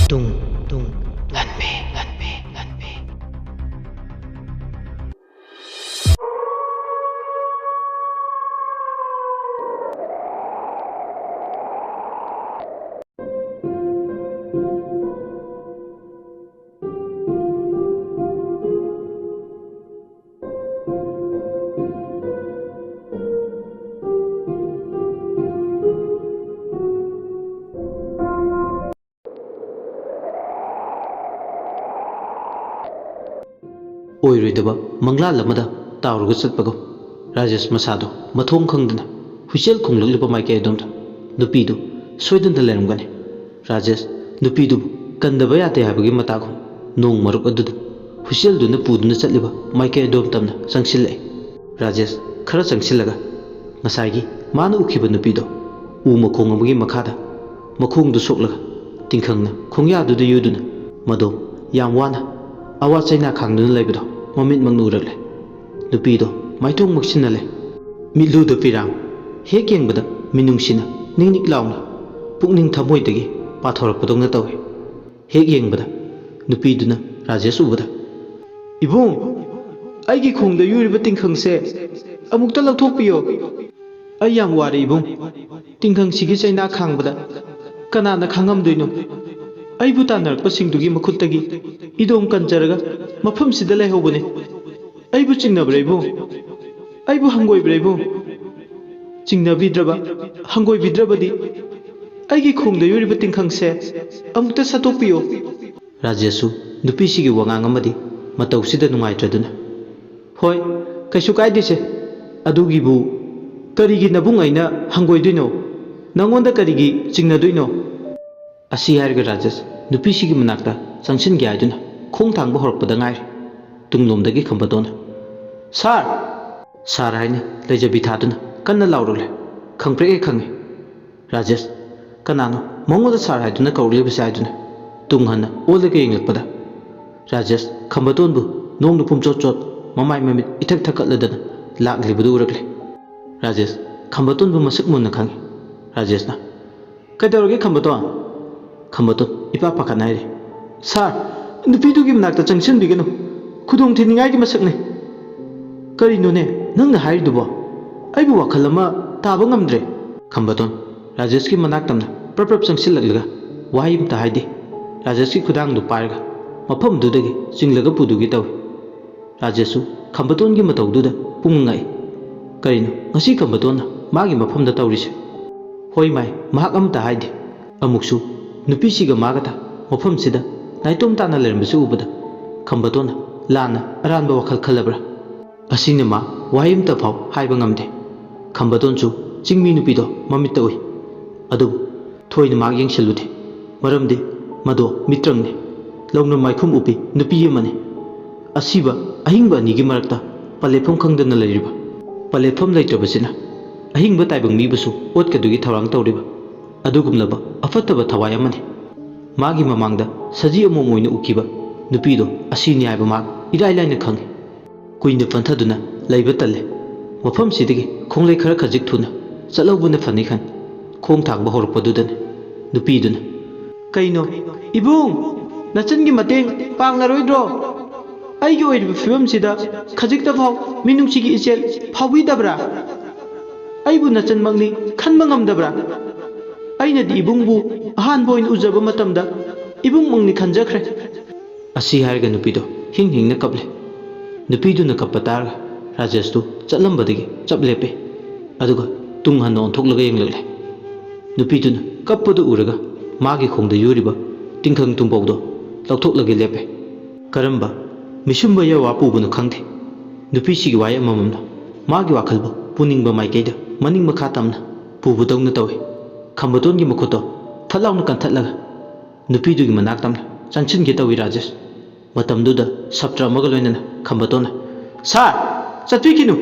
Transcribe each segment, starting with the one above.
tung ꯍꯟꯕꯤ ꯑꯣꯏꯔꯣꯏꯗꯕ ꯃꯪꯂꯥꯟ ꯑꯃꯗ ꯇꯥꯎꯔꯒ ꯆꯠꯄꯒꯨꯝ ꯔꯥꯖꯦꯁ ꯃꯁꯥꯗꯣ ꯃꯊꯣꯡ ꯈꯪꯗꯅ ꯍꯨꯏꯆꯦꯜ ꯈꯣꯡꯂꯛꯂꯤꯕ ꯃꯥꯏꯀꯩ ꯑꯗꯣꯝꯗ ꯅꯨꯄꯤꯗꯨ ꯁꯣꯏꯗꯅ ꯂꯩꯔꯝꯒꯅꯤ꯫ ꯔꯥꯖꯦꯁ ꯅꯨꯄꯤꯗꯨꯕꯨ ꯀꯟꯗꯕ ꯌꯥꯗꯦ ꯍꯥꯏꯕꯒꯤ ꯃꯇꯥꯒꯨꯝ ꯅꯣꯡ ꯃꯔꯨꯞ ꯑꯗꯨꯗ ꯍꯨꯏꯆꯦꯜꯗꯨꯅ ꯄꯨꯗꯨꯅ ꯆꯠꯂꯤꯕ ꯃꯥꯏꯀꯩ ꯑꯗꯣꯝ ꯇꯝꯅ ꯆꯪꯁꯤꯜꯂꯛꯏ꯫ ꯔꯥꯖꯦꯁ ꯈꯔ ꯆꯪꯁꯤꯜꯂꯒ ꯉꯁꯥꯏꯒꯤ ꯃꯥꯅ ꯎꯈꯤꯕ ꯅꯨꯄꯤꯗꯣ ꯎ ꯃꯈꯣꯡ ꯑꯃꯒꯤ ꯃꯈꯥꯗ ꯃꯈꯣꯡꯗꯨ ꯁꯣꯛꯂꯒ ꯇꯤꯡꯈꯪꯅ ꯈꯣꯡꯌꯥꯗꯨꯗ ꯌꯨꯗꯨꯅ ꯃꯗꯣ ꯌꯥꯝ ꯋꯥꯅ ꯑꯋꯥ ꯆꯩꯅꯥ ꯈꯥꯡꯗꯨꯅ ꯂꯩꯕꯗꯣ ꯃꯃꯤꯠꯃꯛꯅ ꯎꯔꯛꯂꯦ꯫ ꯅꯨꯄꯤꯗꯣ ꯃꯥꯏꯊꯣꯡ ꯃꯛꯁꯤꯟꯅ ꯂꯩ, ꯃꯤꯠꯂꯨꯗ ꯄꯤꯔꯥꯡ, ꯍꯦꯛ ꯌꯦꯡꯕꯗ ꯃꯤꯅꯨꯡꯁꯤꯅ ꯅꯤꯛ ꯅꯤꯛ ꯂꯥꯎꯅ ꯄꯨꯛꯅꯤꯡ ꯊꯃꯣꯏꯗꯒꯤ ꯄꯥꯊꯣꯔꯛꯄꯗꯧꯅ ꯇꯧꯏ꯫ ꯍꯦꯛ ꯌꯦꯡꯕꯗ ꯅꯨꯄꯤꯗꯨꯅ ꯔꯥꯖꯦꯁ ꯎꯕꯗ "ꯏꯕꯨꯡ, ꯑꯩꯒꯤ ꯈꯣꯡꯗ ꯌꯨꯔꯤꯕ ꯇꯤꯡꯈꯪꯁꯦ ꯑꯃꯨꯛꯇ ꯂꯧꯊꯣꯛꯄꯤꯌꯣ, ꯑꯩ ꯌꯥꯝ ꯋꯥꯔꯦ ꯏꯕꯨꯡ, ꯇꯤꯡꯈꯪꯁꯤꯒꯤ ꯆꯩꯅꯥ ꯈꯥꯡꯕꯗ ꯀꯅꯥꯅ ꯈꯥꯡꯉꯝꯗꯣꯏꯅꯣ? ꯑꯩꯕꯨ ꯇꯥꯟꯅꯔꯛꯄꯁꯤꯡꯗꯨꯒꯤ ꯃꯈꯨꯠꯇꯒꯤ ꯏꯗꯣꯝ ꯀꯟꯖꯔꯒ ꯃꯐꯝꯁꯤꯗ ꯂꯩꯍꯧꯕꯅꯤ꯫ ꯑꯩꯕꯨ ꯆꯤꯡꯅꯕ꯭ꯔꯥ ꯏꯕꯨꯡ? ꯑꯩꯕꯨ ꯍꯪꯒꯣꯏꯕ꯭ꯔꯥ ꯏꯕꯨꯡ? ꯆꯤꯡꯅꯕꯤꯗ꯭ꯔꯕ, ꯍꯪꯒꯣꯏꯕꯤꯗ꯭ꯔꯕꯗꯤ ꯑꯩꯒꯤ ꯈꯣꯡꯗ ꯌꯨꯔꯤꯕ ꯇꯤꯡꯈꯪꯁꯦ ꯑꯃꯨꯛꯇ ꯁꯠꯇꯣꯛꯄꯤꯌꯣ." ꯔꯥꯖꯦꯁꯁꯨ ꯅꯨꯄꯤꯁꯤꯒꯤ ꯋꯥꯉꯥꯡ ꯑꯃꯗꯤ ꯃꯇꯧꯁꯤꯗ ꯅꯨꯡꯉꯥꯏꯇ꯭ꯔꯗꯨꯅ "ꯍꯣꯏ, ꯀꯩꯁꯨ ꯀꯥꯏꯗꯦꯁꯦ, ꯑꯗꯨꯒꯤꯕꯨ ꯀꯔꯤꯒꯤ ꯅꯕꯨꯡ ꯑꯩꯅ ꯍꯪꯒꯣꯏꯗꯣꯏꯅꯣ? ꯅꯪꯉꯣꯟꯗ ꯀꯔꯤꯒꯤ ꯆꯤꯡꯅꯗꯣꯏꯅꯣ?" ꯑꯁꯤ ꯍꯥꯏꯔꯒ ꯔꯥꯖꯦꯁ ꯅꯨꯄꯤꯁꯤꯒꯤ ꯃꯅꯥꯛꯇ ꯆꯪꯁꯤꯟꯒꯦ ꯍꯥꯏꯗꯨꯅ ꯈꯣꯡ ꯊꯥꯡꯕ ꯍꯧꯔꯛꯄꯗ ꯉꯥꯏꯔꯤ꯫ ꯇꯨꯡꯂꯣꯝꯗꯒꯤ ꯈꯝꯕꯇꯣꯟꯅ "ꯁꯥꯔ!" ꯁꯥꯔ ꯍꯥꯏꯅ ꯂꯩꯖꯕꯤ ꯊꯥꯗꯨꯅ ꯀꯟꯅ ꯂꯥꯎꯔꯛꯂꯦ꯫ ꯈꯪꯄ꯭ꯔꯦꯛ ꯍꯦꯛ ꯈꯪꯉꯤ꯫ ꯔꯥꯖꯦꯁ ꯀꯅꯥꯅꯣ ꯃꯉꯣꯟꯗ ꯁꯥꯔ ꯍꯥꯏꯗꯨꯅ ꯀꯧꯔꯛꯂꯤꯕꯁꯦ ꯍꯥꯏꯗꯨꯅ ꯇꯨꯡ ꯍꯟꯅ ꯑꯣꯜꯂꯒ ꯌꯦꯡꯂꯛꯄꯗ ꯔꯥꯖꯦꯁ ꯈꯝꯕꯇꯣꯟꯕꯨ ꯅꯣꯡꯅ ꯄꯨꯝꯆꯣꯠ ꯆꯣꯠ ꯃꯃꯥꯏ ꯃꯃꯤꯠ ꯏꯊꯛ ꯊꯛꯀꯠꯂꯗꯅ ꯂꯥꯛꯂꯤꯕꯗꯨ ꯎꯔꯛꯂꯦ꯫ ꯔꯥꯖꯦꯁ ꯈꯝꯕꯇꯣꯟꯕꯨ ꯃꯁꯛ ꯃꯨꯟꯅ ꯈꯪꯉꯤ꯫ ꯔꯥꯖꯦꯁꯅ "ꯀꯩꯗꯧꯔꯒꯦ ꯈꯝꯕꯇꯣꯟ?" ꯈꯝꯕꯇꯣꯟ ꯏꯄꯥ ꯄꯥꯈꯠꯅ ꯍꯥꯏꯔꯤ꯫ "ꯁꯥꯔ, ꯅꯨꯄꯤꯗꯨꯒꯤ ꯃꯅꯥꯛꯇ ꯆꯪꯁꯤꯟꯕꯤꯒꯅꯨ, ꯈꯨꯗꯣꯡ ꯊꯤꯅꯤꯡꯉꯥꯏꯒꯤ ꯃꯁꯛꯅꯤ." "ꯀꯔꯤꯅꯣꯅꯦ ꯅꯪꯅ ꯍꯥꯏꯔꯤꯗꯨꯕꯣ? ꯑꯩꯕꯨ ꯋꯥꯈꯜ ꯑꯃ ꯇꯥꯕ ꯉꯝꯗ꯭ꯔꯦ." ꯈꯝꯕꯇꯣꯟ ꯔꯥꯖꯦꯁꯀꯤ ꯃꯅꯥꯛ ꯇꯝꯅ ꯄ꯭ꯔꯞ ꯆꯪꯁꯤꯜꯂꯛꯂꯒ ꯋꯥꯍꯩ ꯑꯃꯇ ꯍꯥꯏꯗꯦ ꯔꯥꯖꯦꯁꯀꯤ ꯈꯨꯗꯥꯡꯗꯨ ꯄꯥꯏꯔꯒ ꯃꯐꯝꯗꯨꯗꯒꯤ ꯆꯤꯡꯂꯒ ꯄꯨꯗꯨꯒꯤ ꯇꯧꯏ꯫ ꯔꯥꯖꯦꯁꯁꯨ ꯈꯝꯕꯇꯣꯟꯒꯤ ꯃꯇꯧꯗꯨꯗ ꯄꯨꯡ ꯉꯛꯏ꯫ ꯀꯔꯤꯅꯣ ꯉꯁꯤ ꯈꯝꯕꯇꯣꯟꯅ ꯃꯥꯒꯤ ꯃꯐꯝꯗ ꯇꯧꯔꯤꯁꯦ? ꯍꯣꯏ ꯃꯥꯏ, ꯃꯍꯥꯛ ꯑꯃꯇ ꯍꯥꯏꯗꯦ꯫ ꯑꯃꯨꯛꯁꯨ ꯅꯨꯄꯤꯁꯤꯒ ꯃꯥꯒꯗ ꯃꯐꯝꯁꯤꯗ ꯅꯥꯏꯇꯣꯝ ꯇꯥꯅ ꯂꯩꯔꯝꯕꯁꯤ ꯎꯕꯗ ꯈꯝꯕꯇꯣꯟꯅ ꯂꯥꯟꯅ ꯑꯔꯥꯟꯕ ꯋꯥꯈꯜ ꯈꯜꯂꯕ꯭ꯔꯥ? ꯑꯁꯤꯅ ꯃꯥ ꯋꯥꯍꯩ ꯑꯃꯇ ꯐꯥꯎ ꯍꯥꯏꯕ ꯉꯝꯗꯦ꯫ ꯈꯝꯕꯇꯣꯟꯁꯨ ꯆꯤꯡꯃꯤ ꯅꯨꯄꯤꯗꯣ ꯃꯃꯤꯠꯇ ꯎꯏ, ꯑꯗꯨꯕꯨ ꯊꯣꯏꯅ ꯃꯥ ꯌꯦꯡꯁꯤꯜꯂꯨꯗꯦ, ꯃꯔꯝꯗꯤ ꯃꯗꯣ ꯃꯤꯇ꯭ꯔꯪꯅꯤ, ꯂꯧꯅꯝ ꯃꯥꯏꯈꯨꯝ ꯎꯞꯄꯤ ꯅꯨꯄꯤ ꯑꯃꯅꯤ꯫ ꯑꯁꯤꯕ ꯑꯍꯤꯡꯕ ꯑꯅꯤꯒꯤ ꯃꯔꯛꯇ ꯄꯂꯦꯠꯐꯝ ꯈꯪꯗꯅ ꯂꯩꯔꯤꯕ, ꯄꯂꯦꯠꯐꯝ ꯂꯩꯇ꯭ꯔꯕꯁꯤꯅ ꯑꯍꯤꯡꯕ ꯇꯥꯏꯕꯪ ꯃꯤꯕꯨꯁꯨ ꯑꯣꯠꯀꯗꯨꯒꯤ ꯊꯧꯔꯥꯡ ꯇꯧꯔꯤꯕ ꯑꯗꯨꯒꯨꯝꯂꯕ ꯑꯐꯠꯇꯕ ꯊꯋꯥꯏ ꯑꯃꯅꯤ꯫ ꯃꯥꯒꯤ ꯃꯃꯥꯡꯗ ꯁꯖꯤ ꯑꯃꯣꯝ ꯑꯣꯏꯅ ꯎꯈꯤꯕ ꯅꯨꯄꯤꯗꯣ ꯑꯁꯤꯅꯤ ꯍꯥꯏꯕ ꯃꯥ ꯏꯔꯥꯏ ꯂꯥꯏꯅ ꯈꯪꯉꯤ꯫ ꯀꯨꯏꯅ ꯄꯟꯊꯗꯨꯅ ꯂꯩꯕ ꯇꯜꯂꯦ, ꯃꯐꯝꯁꯤꯗꯒꯤ ꯈꯣꯡꯂꯩ ꯈꯔ ꯈꯖꯤꯛ ꯊꯨꯅ ꯆꯠꯍꯧꯕꯅ ꯐꯅꯤ ꯈꯟ ꯈꯣꯡ ꯊꯥꯡꯕ ꯍꯧꯔꯛꯄꯗꯨꯗꯅꯤ ꯅꯨꯄꯤꯗꯨꯅ "ꯀꯩꯅꯣ ꯏꯕꯨꯡ, ꯅꯆꯟꯒꯤ ꯃꯇꯦꯡ ꯄꯥꯡꯂꯔꯣꯏꯗ꯭ꯔꯣ? ꯑꯩꯒꯤ ꯑꯣꯏꯔꯤꯕ ꯐꯤꯕꯝꯁꯤꯗ ꯈꯖꯤꯛꯇꯐꯥꯎ ꯃꯤꯅꯨꯡꯁꯤꯒꯤ ꯏꯆꯦꯜ ꯐꯥꯎꯕꯤꯗꯕ꯭ꯔꯥ? ꯑꯩꯕꯨ ꯅꯆꯟꯃꯛꯅꯤ ꯈꯟꯕ ꯉꯝꯗꯕ꯭ꯔꯥ? ꯑꯩꯅꯗꯤ ꯏꯕꯨꯡꯕꯨ ꯑꯍꯥꯟꯕ ꯑꯣꯏꯅ ꯎꯖꯕ ꯃꯇꯝꯗ ꯏꯕꯨꯡꯃꯛꯅꯤ ꯈꯟꯖꯈ꯭ꯔꯦ." ꯑꯁꯤ ꯍꯥꯏꯔꯒ ꯅꯨꯄꯤꯗꯣ ꯍꯤꯡ ꯍꯤꯡꯅ ꯀꯞꯂꯦ꯫ ꯅꯨꯄꯤꯗꯨꯅ ꯀꯞꯄ ꯇꯥꯔꯒ ꯔꯥꯖꯦꯁꯇꯨ ꯆꯠꯂꯝꯕꯗꯒꯤ ꯆꯞ ꯂꯦꯞꯄꯤ, ꯑꯗꯨꯒ ꯇꯨꯡ ꯍꯟꯅ ꯑꯣꯟꯊꯣꯛꯂꯒ ꯌꯦꯡꯂꯛꯂꯦ꯫ ꯅꯨꯄꯤꯗꯨꯅ ꯀꯞꯄꯗꯨ ꯎꯔꯒ ꯃꯥꯒꯤ ꯈꯣꯡꯗ ꯌꯨꯔꯤꯕ ꯇꯤꯡꯈꯪ ꯇꯨꯡꯄꯧꯗꯣ ꯂꯧꯊꯣꯛꯂꯒ ꯂꯦꯞꯄꯦ꯫ ꯀꯔꯝꯕ ꯃꯤꯁꯨꯝꯕ ꯌꯋꯥ ꯄꯨꯕꯅꯣ ꯈꯪꯗꯦ, ꯅꯨꯄꯤꯁꯤꯒꯤ ꯋꯥꯍꯩ ꯑꯃꯃꯝꯅ ꯃꯥꯒꯤ ꯋꯥꯈꯜꯕꯨ ꯄꯨꯅꯤꯡꯕ ꯃꯥꯏꯀꯩꯗ ꯃꯅꯤꯡ ꯃꯈꯥ ꯇꯝꯅ ꯄꯨꯕꯗꯧꯅ ꯇꯧꯏ꯫ ꯈꯝꯕꯇꯣꯟꯒꯤ ꯃꯈꯨꯠꯇꯣ ꯐꯠ ꯂꯥꯎꯅ ꯀꯟꯊꯠꯂꯒ ꯅꯨꯄꯤꯗꯨꯒꯤ ꯃꯅꯥꯛ ꯇꯝꯅ ꯆꯪꯁꯤꯟꯒꯦ ꯇꯧꯏ ꯔꯥꯖꯦꯁ꯫ ꯃꯇꯝꯗꯨꯗ ꯁꯞꯇ꯭ꯔ ꯑꯃꯒ ꯂꯣꯏꯅꯅ ꯈꯝꯕꯇꯣꯟꯅ "ꯁꯥꯔ, ꯆꯠꯄꯤꯈꯤꯅꯨ!"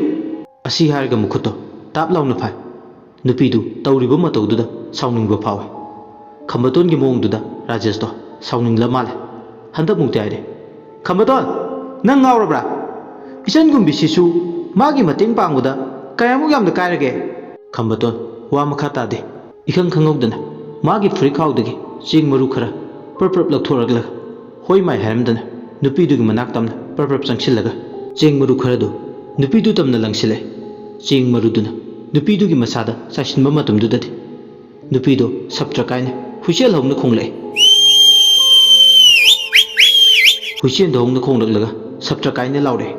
ꯑꯁꯤ ꯍꯥꯏꯔꯒ ꯃꯈꯨꯠꯇꯣ ꯇꯥꯞ ꯂꯥꯎꯅ ꯐꯥꯏ꯫ ꯅꯨꯄꯤꯗꯨ ꯇꯧꯔꯤꯕ ꯃꯇꯧꯗꯨꯗ ꯁꯥꯎꯅꯤꯡꯕ ꯐꯥꯎꯏ꯫ ꯈꯝꯕꯇꯣꯟꯒꯤ ꯃꯑꯣꯡꯗꯨꯗ ꯔꯥꯖꯦꯁꯇꯣ ꯁꯥꯎꯅꯤꯡꯂ ꯃꯥꯜꯂꯦ꯫ ꯍꯟꯗꯛꯃꯨꯛꯇꯤ ꯍꯥꯏꯔꯦ, "ꯈꯝꯕꯇꯣꯟ, ꯅꯪ ꯉꯥꯎꯔꯕ꯭ꯔꯥ? ꯏꯆꯟꯒꯨꯝꯕꯤꯁꯤꯁꯨ ꯃꯥꯒꯤ ꯃꯇꯦꯡ ꯄꯥꯡꯕꯗ ꯀꯌꯥꯃꯨꯛ ꯌꯥꯝꯅ ꯀꯥꯏꯔꯒꯦ?" ꯈꯝꯕꯇꯣꯟ ꯋꯥ ꯃꯈꯥ ꯇꯥꯗꯦ꯫ ꯏꯈꯪ ꯈꯪꯍꯧꯗꯅ ꯃꯥꯒꯤ ꯐꯨꯔꯤꯠꯈꯥꯎꯗꯒꯤ ꯆꯦꯡ ꯃꯔꯨ ꯈꯔ ꯄ꯭ꯔꯞ ꯂꯧꯊꯣꯔꯛꯂꯒ ꯍꯣꯏ ꯃꯥꯏ ꯍꯥꯏꯔꯝꯗꯅ ꯅꯨꯄꯤꯗꯨꯒꯤ ꯃꯅꯥꯛ ꯇꯝꯅ ꯄ꯭ꯔꯞ ꯆꯪꯁꯤꯜꯂꯒ ꯆꯦꯡ ꯃꯔꯨ ꯈꯔꯗꯨ ꯅꯨꯄꯤꯗꯨ ꯇꯝꯅ ꯂꯪꯁꯤꯜꯂꯦ꯫ ꯆꯦꯡ ꯃꯔꯨꯗꯨꯅ ꯅꯨꯄꯤꯗꯨꯒꯤ ꯃꯁꯥꯗ ꯆꯥꯏꯁꯤꯟꯕ ꯃꯇꯝꯗꯨꯗꯗꯤ ꯅꯨꯄꯤꯗꯣ ꯁꯞꯇ꯭ꯔ ꯀꯥꯏꯅ ꯍꯨꯏꯆꯦꯜ ꯍꯧꯅ ꯈꯣꯡꯂꯛꯑꯦ꯫ ꯍꯨꯏꯆꯦꯟꯗꯣ ꯍꯧꯅ ꯈꯣꯡꯂꯛꯂꯒ ꯁꯞꯇ꯭ꯔ ꯀꯥꯏꯅ ꯂꯥꯎꯔꯛꯑꯦ꯫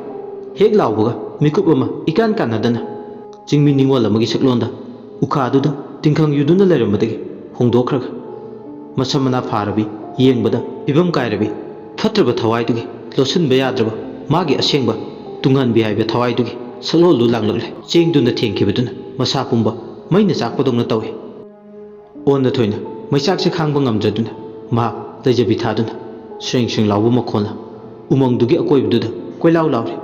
ꯍꯦꯛ ꯂꯥꯎꯕꯒ ꯃꯤꯀꯨꯞ ꯑꯃ ꯏꯀꯥꯟ ꯀꯥꯟꯅꯗꯅ ꯆꯤꯡꯃꯤ ꯅꯤꯡꯉꯣꯜ ꯑꯃꯒꯤ ꯁꯛꯂꯣꯟꯗ ꯎꯈꯥꯗꯨꯗ ꯇꯤꯡꯈꯪ ꯌꯨꯗꯨꯅ ꯂꯩꯔꯝꯕꯗꯒꯤ ꯍꯣꯡꯗꯣꯛꯈ꯭ꯔꯒ ꯃꯁꯝ ꯃꯅꯥ ꯐꯥꯔꯕꯤ, ꯌꯦꯡꯕꯗ ꯐꯤꯕꯝ ꯀꯥꯏꯔꯕꯤ, ꯐꯠꯇ꯭ꯔꯕ ꯊꯋꯥꯏꯗꯨꯒꯤ ꯂꯣꯠꯁꯤꯟꯕ ꯌꯥꯗ꯭ꯔꯕ ꯃꯥꯒꯤ ꯑꯁꯦꯡꯕ ꯇꯨꯡꯍꯟꯕꯤ ꯍꯥꯏꯕ ꯊꯋꯥꯏꯗꯨꯒꯤ ꯁꯛꯂꯣꯟꯗꯨ ꯂꯥꯡꯂꯛꯂꯦ꯫ ꯆꯦꯡꯗꯨꯅ ꯊꯦꯡꯈꯤꯕꯗꯨꯅ ꯃꯁꯥ ꯄꯨꯝꯕ ꯃꯩꯅ ꯆꯥꯛꯄꯗꯧꯅ ꯇꯧꯏ꯫ ꯑꯣꯟꯅ ꯊꯣꯏꯅ ꯃꯩꯆꯥꯛꯁꯦ ꯈꯥꯡꯕ ꯉꯝꯗ꯭ꯔꯗꯨꯅ ꯃꯍꯥꯛ ꯂꯩꯖꯕꯤ ꯊꯥꯗꯨꯅ ꯁ꯭ꯔꯦꯡ ꯁ꯭ꯔꯦꯡ ꯂꯥꯎꯕ ꯃꯈꯣꯟꯅ ꯎꯃꯪꯗꯨꯒꯤ ꯑꯀꯣꯏꯕꯗꯨꯗ ꯀꯣꯏꯂꯥꯎ ꯂꯥꯎꯔꯦ꯫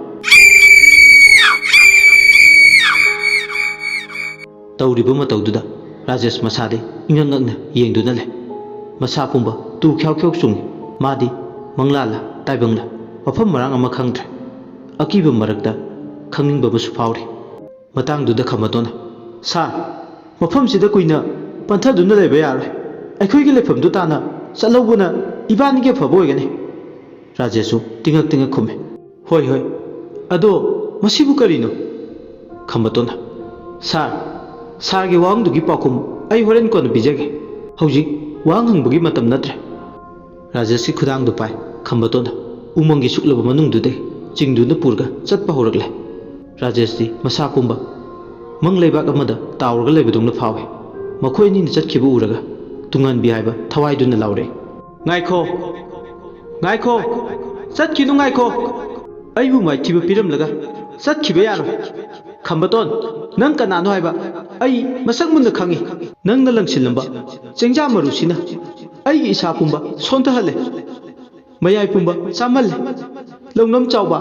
ꯇꯧꯔꯤꯕ ꯃꯇꯧꯗꯨꯗ ꯔꯥꯖꯦꯁ ꯃꯁꯥꯗꯤ ꯏꯉꯛ ꯉꯛꯅ ꯌꯦꯡꯗꯨꯅ ꯂꯩ꯫ ꯃꯁꯥ ꯄꯨꯝꯕ ꯇꯨ ꯈ꯭ꯌꯥꯎ ꯈ꯭ꯌꯥꯎ ꯆꯨꯡꯉꯤ꯫ ꯃꯥꯗꯤ ꯃꯪꯂꯥꯜꯂ ꯇꯥꯏꯕꯪꯂ ꯃꯐꯝ ꯃꯔꯥꯡ ꯑꯃ ꯈꯪꯗ꯭ꯔꯦ꯫ ꯑꯀꯤꯕ ꯃꯔꯛꯇ ꯈꯪꯅꯤꯡꯕ ꯑꯃꯁꯨ ꯐꯥꯎꯔꯤ꯫ ꯃꯇꯥꯡꯗꯨꯗ ꯈꯝꯕꯇꯣꯟꯅ "ꯁꯥꯔ, ꯃꯐꯝꯁꯤꯗ ꯀꯨꯏꯅ ꯄꯟꯊꯗꯨꯅ ꯂꯩꯕ ꯌꯥꯔꯣꯏ꯫ ꯑꯩꯈꯣꯏꯒꯤ ꯂꯩꯐꯝꯗꯨ ꯇꯥꯟꯅ ꯆꯠꯍꯧꯕꯅ ꯏꯕꯥꯅꯤꯒꯤ ꯑꯐꯕ ꯑꯣꯏꯒꯅꯤ"꯫ ꯔꯥꯖꯦꯁꯁꯨ ꯇꯤꯡꯉꯛ ꯇꯤꯡꯉꯛ ꯈꯨꯝꯃꯦ꯫ "ꯍꯣꯏ ꯍꯣꯏ, ꯑꯗꯣ ꯃꯁꯤꯕꯨ ꯀꯔꯤꯅꯣ"꯫ ꯈꯝꯕꯇꯣꯟꯅ "ꯁꯥꯔ, ꯁꯥꯔꯒꯤ ꯋꯥꯍꯪꯗꯨꯒꯤ ꯄꯥꯎꯈꯨꯝ ꯑꯩ ꯍꯣꯔꯦꯟ ꯀꯣꯟꯅ ꯄꯤꯖꯒꯦ꯫ ꯍꯧꯖꯤꯛ ꯋꯥꯍꯪ ꯍꯪꯕꯒꯤ ꯃꯇꯝ ꯅꯠꯇ꯭ꯔꯦ"꯫ ꯔꯥꯖꯦꯁꯀꯤ ꯈꯨꯗꯥꯡꯗꯨ ꯄꯥꯏ ꯈꯝꯕꯇꯣꯟꯅ ꯎꯃꯪꯒꯤ ꯁꯨꯛꯂꯕ ꯃꯅꯨꯡꯗꯨꯗꯒꯤ ꯆꯤꯡꯗꯨꯅ ꯄꯨꯔꯒ ꯆꯠꯄ ꯍꯧꯔꯛꯂꯦ꯫ ꯔꯥꯖꯦꯁꯇꯤ ꯃꯁꯥ ꯄꯨꯝꯕ ꯃꯪ ꯂꯩꯕꯥꯛ ꯑꯃꯗ ꯇꯥꯎꯔꯒ ꯂꯩꯕꯗꯧꯅ ꯐꯥꯎꯏ꯫ ꯃꯈꯣꯏ ꯑꯅꯤꯅ ꯆꯠꯈꯤꯕ ꯎꯔꯒ ꯇꯨꯡꯍꯟꯕꯤ ꯍꯥꯏꯕ ꯊꯋꯥꯏꯗꯨꯅ ꯂꯥꯎꯔꯛꯏ꯫ "ꯉꯥꯏꯈꯣ, ꯉꯥꯏꯈꯣ, ꯆꯠꯈꯤꯅꯨ ꯉꯥꯏꯈꯣ! ꯑꯩꯕꯨ ꯃꯥꯏꯊꯤꯕ ꯄꯤꯔꯝꯂꯒ ꯆꯠꯈꯤꯕ ꯌꯥꯔꯣꯏ꯫ ꯈꯝꯕꯇꯣꯟ, ꯅꯪ ꯀꯅꯥꯅꯣ ꯍꯥꯏꯕ ꯑꯩ ꯃꯁꯛ ꯃꯨꯟꯅ ꯈꯪꯏ꯫ ꯅꯪꯅ ꯂꯪꯁꯤꯜꯂꯝꯕ ꯆꯦꯡꯖꯥ ꯃꯔꯨꯁꯤꯅ ꯑꯩꯒꯤ ꯏꯁꯥ ꯄꯨꯝꯕ ꯁꯣꯟꯊꯍꯜꯂꯦ, ꯃꯌꯥꯏ ꯄꯨꯝꯕ ꯆꯥꯝꯍꯜꯂꯦ꯫ ꯂꯧꯅꯝ ꯆꯥꯎꯕ,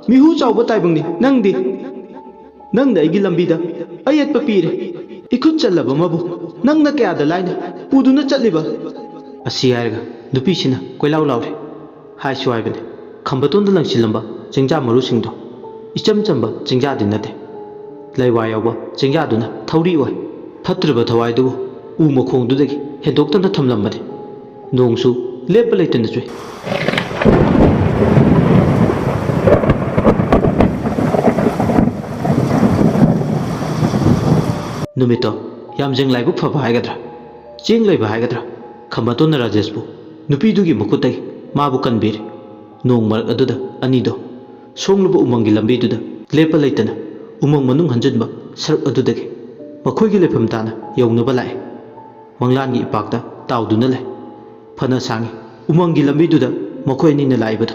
ꯃꯤꯍꯨ ꯆꯥꯎꯕ ꯇꯥꯏꯕꯪꯅꯤ ꯅꯪꯗꯤ꯫ ꯅꯪꯅ ꯑꯩꯒꯤ ꯂꯝꯕꯤꯗ ꯑꯌꯦꯠꯄ ꯄꯤꯔꯦ꯫ ꯏꯈꯨꯠ ꯆꯜꯂꯕ ꯑꯃꯕꯨ ꯅꯪꯅ ꯀꯌꯥꯗ ꯂꯥꯏꯅ ꯄꯨꯗꯨꯅ ꯆꯠꯂꯤꯕ"꯫ ꯑꯁꯤ ꯍꯥꯏꯔꯒ ꯅꯨꯄꯤꯁꯤꯅ ꯀꯣꯏꯂꯥꯎ ꯂꯥꯎꯔꯦ꯫ ꯍꯥꯏꯁꯨ ꯍꯥꯏꯕꯅꯤ, ꯈꯝꯕꯇꯣꯟꯗ ꯂꯪꯁꯤꯜꯂꯝꯕ ꯆꯦꯡꯖꯥ ꯃꯔꯨꯁꯤꯡꯗꯣ ꯏꯆꯝ ꯆꯝꯕ ꯆꯦꯡꯖꯥꯗꯤ ꯅꯠꯇꯦ꯫ ꯂꯩꯋꯥ ꯌꯥꯎꯕ ꯆꯦꯡꯖꯥꯗꯨꯅ ꯊꯧꯔꯤ ꯑꯣꯏ꯫ ꯐꯠꯇ꯭ꯔꯕ ꯊꯋꯥꯏꯗꯨꯕꯨ ꯎ ꯃꯈꯣꯡꯗꯨꯗꯒꯤ ꯍꯦꯟꯗꯣꯛꯇꯅ ꯊꯝꯂꯝꯕꯅꯤ꯫ ꯅꯣꯡꯁꯨ ꯂꯦꯞꯄ ꯂꯩꯇꯅ ꯆꯨꯏ꯫ ꯅꯨꯃꯤꯠꯇꯣ ꯌꯥꯝꯖꯦꯡ ꯂꯥꯏꯕꯛ ꯐꯕ ꯍꯥꯏꯒꯗ꯭ꯔꯥ, ꯆꯦꯡ ꯂꯩꯕ ꯍꯥꯏꯒꯗ꯭ꯔꯥ, ꯈꯝꯕꯇꯣꯟꯅ ꯔꯥꯖꯦꯁꯄꯨ ꯅꯨꯄꯤꯗꯨꯒꯤ ꯃꯈꯨꯠꯇꯒꯤ ꯃꯥꯕꯨ ꯀꯟꯕꯤꯔꯤ꯫ ꯅꯣꯡ ꯃꯔꯛ ꯑꯗꯨꯗ ꯑꯅꯤꯗꯣ ꯁꯣꯡꯂꯕ ꯎꯃꯪꯒꯤ ꯂꯝꯕꯤꯗꯨꯗ ꯂꯦꯞꯄ ꯂꯩꯇꯅ ꯎꯃꯪ ꯃꯅꯨꯡ ꯍꯟꯖꯤꯟꯕ ꯁꯔꯨꯛ ꯑꯗꯨꯗꯒꯤ ꯃꯈꯣꯏꯒꯤ ꯂꯩꯐꯝ ꯇꯥꯅ ꯌꯧꯅꯕ ꯂꯥꯛꯑꯦ꯫ ꯃꯪꯂꯥꯟꯒꯤ ꯏꯄꯥꯛꯇ ꯇꯥꯎꯗꯨꯅ ꯂꯩ꯫ ꯐꯅ ꯁꯥꯡꯉꯤ ꯎꯃꯪꯒꯤ ꯂꯝꯕꯤꯗꯨꯗ ꯃꯈꯣꯏ ꯑꯅꯤꯅ ꯂꯥꯛꯏꯕꯗꯣ꯫